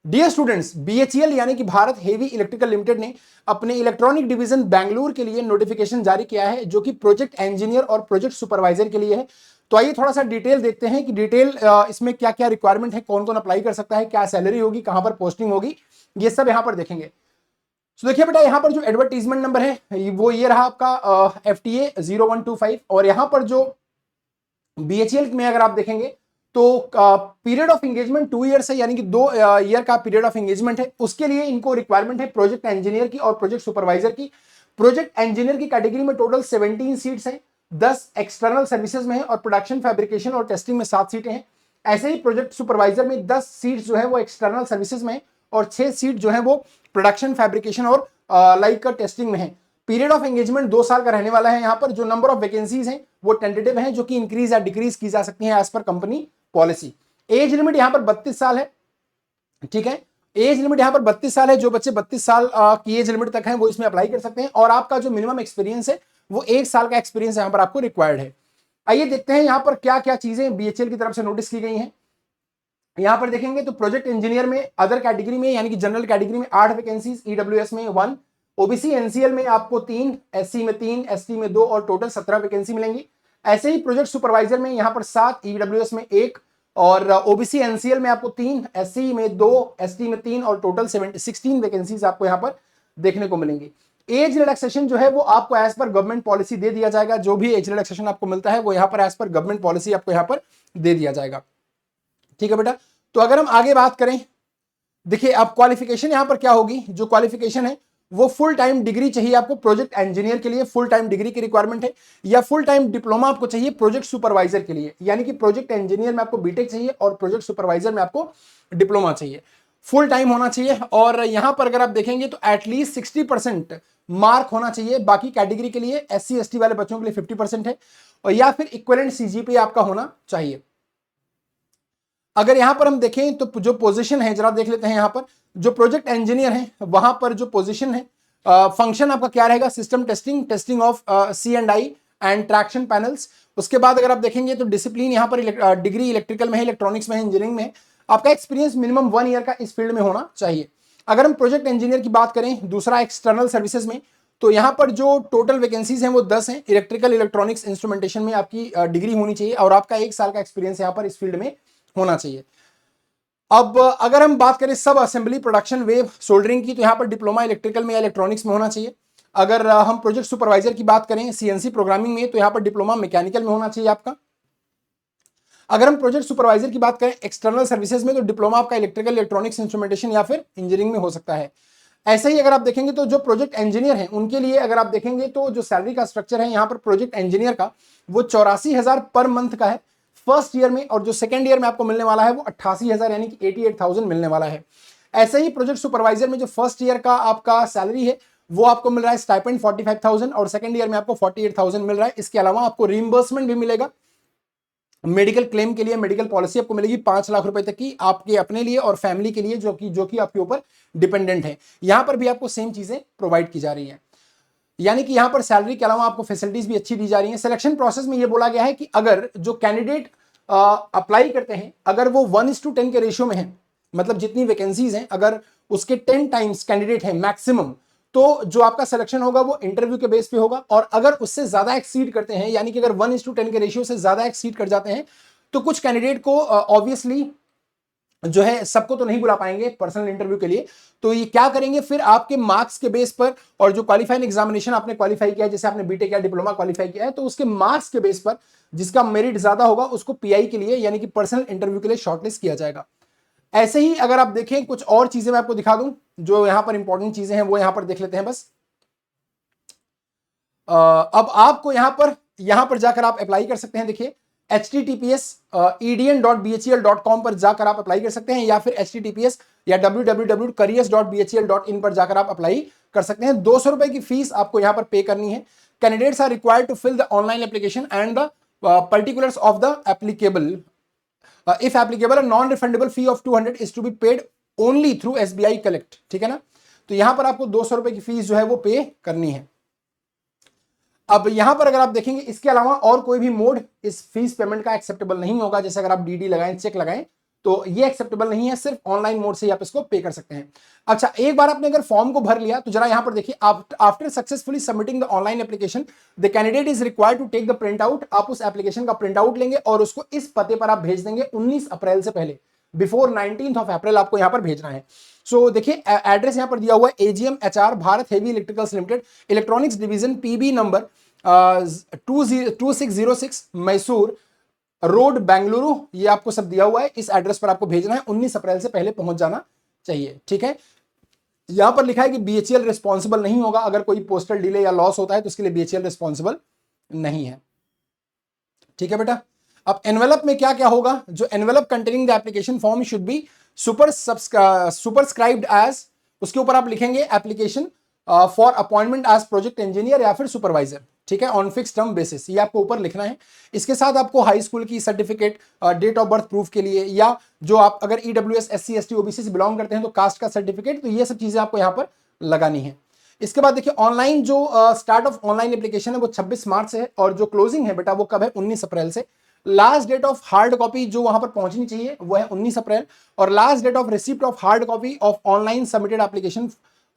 Dear students, BHEL यानी कि Bharat heavy electrical limited ने अपने इलेक्ट्रॉनिक डिवीजन बैंगलोर के लिए नोटिफिकेशन जारी किया है, जो कि प्रोजेक्ट इंजीनियर और प्रोजेक्ट सुपरवाइजर के लिए है। तो आइए थोड़ा सा डिटेल देखते हैं कि डिटेल इसमें क्या क्या रिक्वायरमेंट है, कौन कौन अप्लाई कर सकता है, क्या सैलरी होगी, कहां पर पोस्टिंग होगी, ये सब यहां पर देखेंगे। तो देखिए बेटा, यहां पर जो एडवर्टीजमेंट नंबर है वो ये रहा आपका FTA 0125। और यहां पर जो बीएचईएल में अगर आप देखेंगे तो पीरियड ऑफ एंगेजमेंट 2 ईयर्स है, यानी कि 2 ईयर का पीरियड ऑफ एंगेजमेंट है। उसके लिए इनको रिक्वायरमेंट है प्रोजेक्ट इंजीनियर की और प्रोजेक्ट सुपरवाइजर की। प्रोजेक्ट इंजीनियर की कैटेगरी में टोटल 17 सीट्स हैं, 10 एक्सटर्नल सर्विसेज में है और प्रोडक्शन फैब्रिकेशन और टेस्टिंग में 7 सीटें हैं। ऐसे ही प्रोजेक्ट सुपरवाइजर में 10 सीट्स जो है वो एक्सटर्नल सर्विसेज में है और 6 सीट जो है वो प्रोडक्शन फैब्रिकेशन और लाइक टेस्टिंग में है। पीरियड ऑफ एंगेजमेंट 2 साल का रहने वाला है। यहाँ पर जो नंबर ऑफ वैकेंसीज हैं वो टेंटेटिव हैं, जो कि इंक्रीज या डिक्रीज की जा सकती हैं as per company policy. Age limit यहाँ पर 32 साल है, ठीक है। एज लिमिट यहाँ पर 32 साल है। जो बच्चे 32 साल की एज लिमिट तक हैं वो इसमें अप्लाई कर सकते हैं और आपका जो मिनिमम एक्सपीरियंस है वो 1 साल का एक्सपीरियंस यहाँ पर आपको रिक्वायर्ड है। आइए देखते हैं यहाँ पर क्या क्या चीजें बीएचईएल की तरफ से नोटिस की गई हैं। यहां पर देखेंगे तो प्रोजेक्ट इंजीनियर में अदर कैटेगरी में यानी कि जनरल कैटेगरी में 8 वैकेंसीज, ईडब्ल्यूएस में 1, ओबीसी एनसीएल में आपको 3, एससी में 3, एसटी में 2 और टोटल 17 वैकेंसी मिलेंगी। ऐसे ही प्रोजेक्ट सुपरवाइजर में यहां पर 7, ईडब्ल्यूएस में 1 और ओबीसी एनसीएल में आपको 3, एससी में 2, एसटी में 3 और टोटल 16 वैकेंसीज आपको यहां पर देखने को मिलेंगी। एज रिलैक्सेशन जो है वो आपको एज पर गवर्नमेंट पॉलिसी दे दिया जाएगा। जो भी एज रिलैक्सेशन आपको मिलता है वो यहां पर एज पर गवर्नमेंट पॉलिसी आपको यहां पर दे दिया जाएगा, ठीक है बेटा। तो अगर हम आगे बात करें, देखिए अब क्वालिफिकेशन यहां पर क्या होगी। जो क्वालिफिकेशन है वो फुल टाइम डिग्री चाहिए आपको प्रोजेक्ट इंजीनियर के लिए, फुल टाइम डिग्री की रिक्वायरमेंट है, या फुल टाइम डिप्लोमा आपको चाहिए प्रोजेक्ट सुपरवाइजर के लिए, यानी कि प्रोजेक्ट इंजीनियर में आपको बीटेक चाहिए और प्रोजेक्ट सुपरवाइजर में आपको डिप्लोमा चाहिए। फुल टाइम होना चाहिए और यहां पर अगर आप देखेंगे तो एटलीस्ट 60% मार्क होना चाहिए। बाकी कैटेगरी के लिए SC ST वाले बच्चों के लिए 50% है, और या फिर इक्विवेलेंट CGPA आपका होना चाहिए। अगर यहां पर हम देखें तो जो पोजीशन है जरा देख लेते हैं। यहां पर जो प्रोजेक्ट इंजीनियर है वहां पर जो पोजीशन है, फंक्शन आपका क्या रहेगा, system testing, testing of C&I and traction panels. उसके बाद अगर आप देखेंगे तो डिसिप्लिन यहां पर डिग्री इलेक्ट्रिकल में है, इलेक्ट्रॉनिक्स में है, इंजीनियरिंग में है। आपका एक्सपीरियंस मिनिमम 1 ईयर का इस फील्ड में होना चाहिए। अगर हम प्रोजेक्ट इंजीनियर की बात करें दूसरा एक्सटर्नल सर्विसेज में, तो यहां पर जो टोटल वैकेंसीज हैं वो 10 हैं। इलेक्ट्रिकल इलेक्ट्रॉनिक्स इंस्ट्रूमेंटेशन में आपकी डिग्री होनी चाहिए और आपका 1 साल का एक्सपीरियंस यहां पर इस फील्ड में होना चाहिए। अब अगर हम बात करें सब असेंबली, प्रोडक्शन, वेव, सोल्डरिंग की, तो यहां पर डिप्लोमा इलेक्ट्रिकल में या इलेक्ट्रॉनिक्स में होना चाहिए। अगर हम प्रोजेक्ट सुपरवाइजर की बात करें CNC प्रोग्रामिंग में, तो यहां पर डिप्लोमा मैकेनिकल में होना चाहिए आपका। अगर हम प्रोजेक्ट सुपरवाइजर की बात करें एक्सटर्नल सर्विसेज में, तो डिप्लोमा आपका इलेक्ट्रिकल इलेक्ट्रॉनिक्स इंस्ट्रूमेंटेशन या फिर इंजीनियरिंग में हो सकता है। ऐसे ही अगर आप देखेंगे तो जो प्रोजेक्ट इंजीनियर हैं उनके लिए अगर आप देखेंगे तो जो सैलरी का स्ट्रक्चर है यहाँ पर प्रोजेक्ट इंजीनियर का वो 84,000 पर मंथ का है फर्स्ट ईयर में, और जो सेकंड ईयर में आपको मिलने वाला है वो 88,000 यानी कि 88,000 मिलने वाला है। ऐसे ही प्रोजेक्ट सुपरवाइजर में जो फर्स्ट ईयर का आपका सैलरी है वो आपको मिल रहा है स्टाइपेंड 45,000 और सेकंड ईयर में आपको 48,000 मिल रहा है। इसके अलावा आपको रीइंबर्समेंट भी मिलेगा मेडिकल क्लेम के लिए। मेडिकल पॉलिसी आपको मिलेगी 5 लाख रुपए तक की आपके अपने लिए और फैमिली के लिए, जो कि आपके ऊपर डिपेंडेंट है। यहां पर भी आपको सेम चीजें प्रोवाइड की जा रही हैं, यानी कि यहां पर सैलरी के अलावा आपको फैसिलिटीज भी अच्छी दी जा रही हैं। सिलेक्शन प्रोसेस में यह बोला गया है कि अगर जो कैंडिडेट अप्लाई करते हैं अगर वो 1:10 के रेशियो में है, मतलब जितनी वैकेंसीज हैं अगर उसके 10 टाइम्स कैंडिडेट है मैक्सिमम, तो जो आपका सिलेक्शन होगा वो इंटरव्यू के बेस पे होगा। और अगर उससे ज्यादा एक्सीड करते हैं, यानी कि अगर 1:10 के रेशियो से ज्यादा एक्सीड कर जाते हैं, तो कुछ कैंडिडेट को ऑब्वियसली जो है सबको तो नहीं बुला पाएंगे पर्सनल इंटरव्यू के लिए। तो ये क्या करेंगे फिर आपके मार्क्स के बेस पर, और जो क्वालिफाइंग एग्जामिनेशन आपने क्वालिफाई किया है, जैसे आपने बीटेक या डिप्लोमा क्वालिफाई किया है, तो उसके मार्क्स के बेस पर जिसका मेरिट ज्यादा होगा उसको पीआई के लिए यानी कि पर्सनल इंटरव्यू के लिए शॉर्टलिस्ट किया जाएगा। ऐसे ही अगर आप देखें कुछ और चीजें मैं आपको दिखा दूं जो यहां पर इंपॉर्टेंट चीजें हैं वो यहां पर देख लेते हैं बस। अब आपको यहां पर जाकर आप अप्लाई कर सकते हैं। देखिए https eden.bhel.com पर जाकर आप अप्लाई कर सकते हैं, या फिर https या www.careers.bhel.in पर जाकर आप अप्लाई कर सकते हैं। 200 रुपए की फीस आपको यहां पर पे करनी है। Candidates are required to fill the online application and the particulars of the applicable. If applicable a non refundable fee of 200 is to be paid only through SBI collect, ठीक है ना। तो यहां पर आपको 200 रुपए की फीस जो है वो पे करनी है। अब यहां पर अगर आप देखेंगे इसके अलावा और कोई भी मोड इस फीस पेमेंट का एक्सेप्टेबल नहीं होगा। जैसे अगर आप DD लगाएं, चेक लगाएं, तो ये एक्सेप्टेबल नहीं है, सिर्फ ऑनलाइन मोड से ही आप इसको पे कर सकते हैं। अच्छा, एक बार आपने अगर फॉर्म को भर लिया तो जरा यहां पर देखिए, after successfully submitting the online application the candidate is required to take the print out. आप उस एप्लीकेशन का प्रिंट आउट लेंगे और उसको इस पते पर आप भेज देंगे 19 अप्रैल से पहले, बिफोर 19th ऑफ अप्रैल आपको यहां पर भेजना है। सो देखिए एड्रेस यहां पर दिया हुआ है, AGM HR Bharat heavy electricals limited, electronics division, PB number 2606 Mysore road Bengaluru, ये आपको सब दिया हुआ है। इस एड्रेस पर आपको भेजना है, 19 अप्रैल से पहले पहुंच जाना चाहिए, ठीक है। यहां पर लिखा है कि बीएचईएल रिस्पॉन्सिबल नहीं होगा, अगर कोई पोस्टल डिले या लॉस होता है तो उसके लिए बीएचईएल रिस्पॉन्सिबल नहीं है, ठीक है बेटा। अब एनवेलप में क्या क्या होगा, जो envelope containing the application form should be superscribed as, उसके ऊपर आप लिखेंगे application for appointment as project engineer या फिर सुपरवाइजर, ठीक है, ऑन फिक्स टर्म बेसिस, ये आपको ऊपर लिखना है। इसके साथ आपको हाई स्कूल की certificate, date of birth proof के लिए, या जो आप अगर ईडब्ल्यूएस एससी एसटी ओबीसी से बिलोंग करते हैं तो कास्ट का सर्टिफिकेट, तो ये सब चीजें आपको यहाँ पर लगानी है। इसके बाद देखिए ऑनलाइन जो स्टार्ट ऑफ ऑनलाइन एप्लीकेशन है वो 26 मार्च से है, और जो क्लोजिंग है बेटा वो कब है, 19 अप्रैल से। Last date of hard copy जो वहां पर पहुंचनी चाहिए वो है 19 अप्रैल, और last date of receipt of hard copy of online submitted application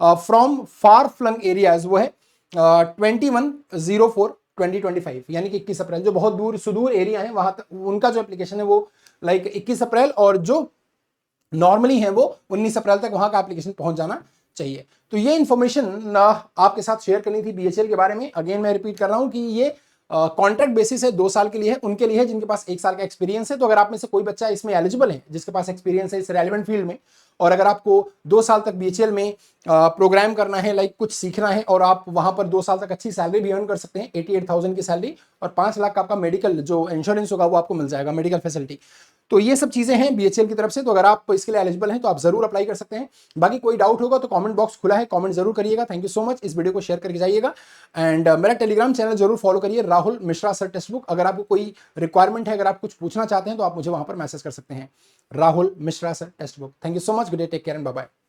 from far flung areas वो है 21/04/2025, यानी कि 21 अप्रैल। जो बहुत दूर सुदूर एरिया है वहां तक उनका जो एप्लीकेशन है वो लाइक 21 अप्रैल, और जो नॉर्मली है वो 19 अप्रैल तक वहां का एप्लीकेशन पहुंच जाना चाहिए। तो ये इन्फॉर्मेशन आपके साथ शेयर करनी थी बीएचईएल के बारे में। अगेन मैं रिपीट कर रहा हूं कि ये कॉन्ट्रैक्ट बेसिस है, 2 साल के लिए है, उनके लिए है जिनके पास 1 साल का एक्सपीरियंस है। तो अगर आप में से कोई बच्चा इसमें एलिजिबल है, जिसके पास एक्सपीरियंस है इस रेलेवेंट फील्ड में, और अगर आपको 2 साल तक बीएचईएल में प्रोग्राम करना है, लाइक कुछ सीखना है, और आप वहां पर 2 साल तक अच्छी सैलरी भी अर्न कर सकते हैं, 88,000 की सैलरी, और 5 लाख का आपका मेडिकल जो इंश्योरेंस होगा वो आपको मिल जाएगा, मेडिकल फैसिलिटी। तो ये सब चीजें हैं बीएचईएल की तरफ से। तो अगर आप इसके लिए एलिजिबल हैं तो आप जरूर अप्लाई कर सकते हैं। बाकी कोई डाउट होगा तो कमेंट बॉक्स खुला है, कमेंट जरूर करिएगा। थैंक यू सो मच, इस वीडियो को शेयर करके जाइएगा, एंड मेरा टेलीग्राम चैनल जरूर फॉलो करिए, Rahul Mishra sir text book. अगर आपको कोई रिक्वायरमेंट है, अगर आप कुछ पूछना चाहते हैं तो आप मुझे वहां पर मैसेज कर सकते हैं, Rahul Mishra sir text book. Thank you so much, good day, take care and bye bye.